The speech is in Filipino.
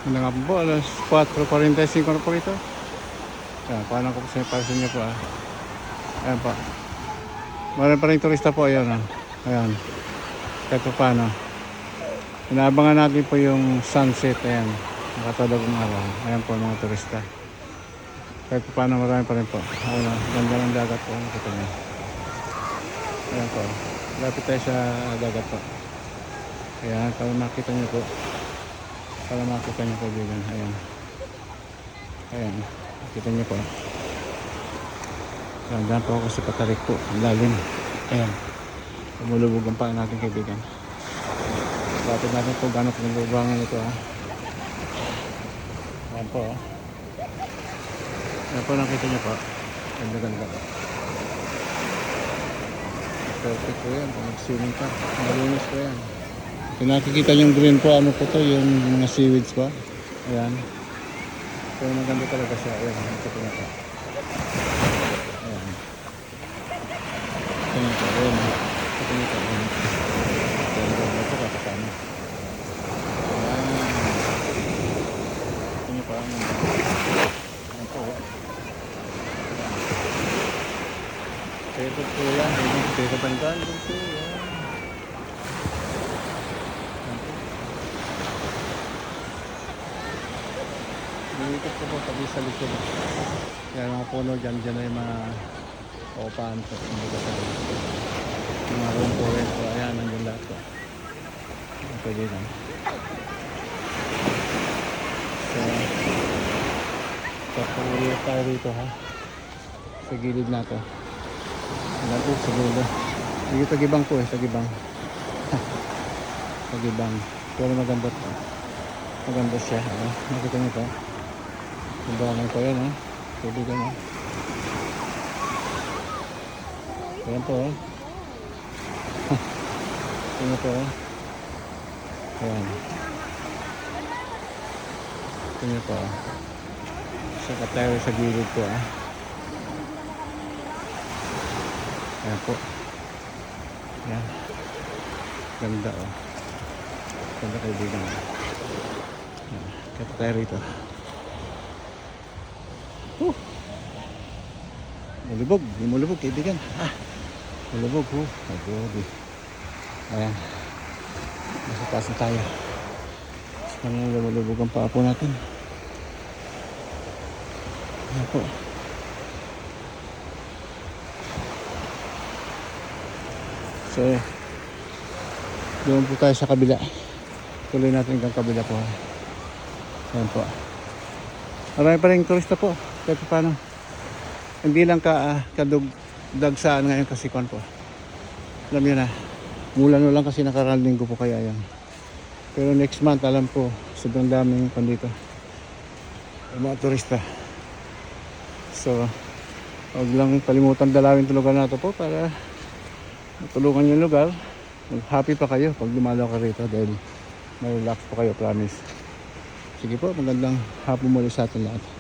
Ano nga po, alas 4:45 na po ito. Ayan, paano ko po para sa inyo po Ayan po. Marami pa rin turista po, ayan Ayan. Kahit pa paano. Inaabangan natin po yung sunset, ayan. Nakatulog ng araw. Ayan po mga turista. Kahit pa paano marami pa rin po. Ayan, ganda ng dagat po. Nakita niyo. Ayan po. Lapit tayo sa dagat po. Ayan, para makita niyo po. Para makita niyo po bilang. Ayan. Ayan. Kita niyo po. Ayan, dyan po ako sa Patarik po. Ang lalim. Ayan. Lumulubog ang paa natin kaibigan. Lapit natin po gano'n kung lubangan ito Ayan po Ayan po nakita niyo po. Ganda-ganda po. Perfect po yan. Kung mag-swimming ka. Malinis po yan. Kung nakikita yung green po, ano po to, yung mga seaweeds po. Ayan. Pero maganda talaga siya. Ayan. Nakita niyo po. Ayan. Nakita niyo po. Ayan. Nakita niyo po. Ayan. Ganda po kakasama. Ayan. Nakita niyo po. Ayan po. Perfect po yan. Perfect ang ganda po yan. Lumikot ko po sabi sa likod. Yan mga puno dyan na yung mga opahan po. Mga room po rin po. Ayan, nandun lahat po. Pwede lang. So, papulit tayo rito sa gilid na to. Ayan po, sa gilid. Hindi tagibang po tagibang. Tagibang. Pero maganda po. Maganda siya. Nakita niyo po. Ang bangan ko yan Kaibigan Ayan po Ayan po Ayan Ayan po Saka tayo sa gilid po Ayan po Ayan Ganda Ganda kaibigan Kaya tayo rito Mulubog kaibigan mulubog ayan nasa taas na tayo lumulubog ang paa po natin ayan po so doon po tayo sa kabila tuloy natin hanggang kabila po ayan po marami pa rin turista po kahit paano hindi lang kadugdagsaan ngayon kasi kon po alam nyo mula no lang kasi nakaraan linggo po kaya yan pero next month alam po sobrang daming dito mga turista so huwag lang kalimutan dalawin itong lugar na ito po para matulungan yung lugar happy pa kayo pag dumalaw ka rito dahil may relax po kayo promise sige po magandang hapon muli sa atin lahat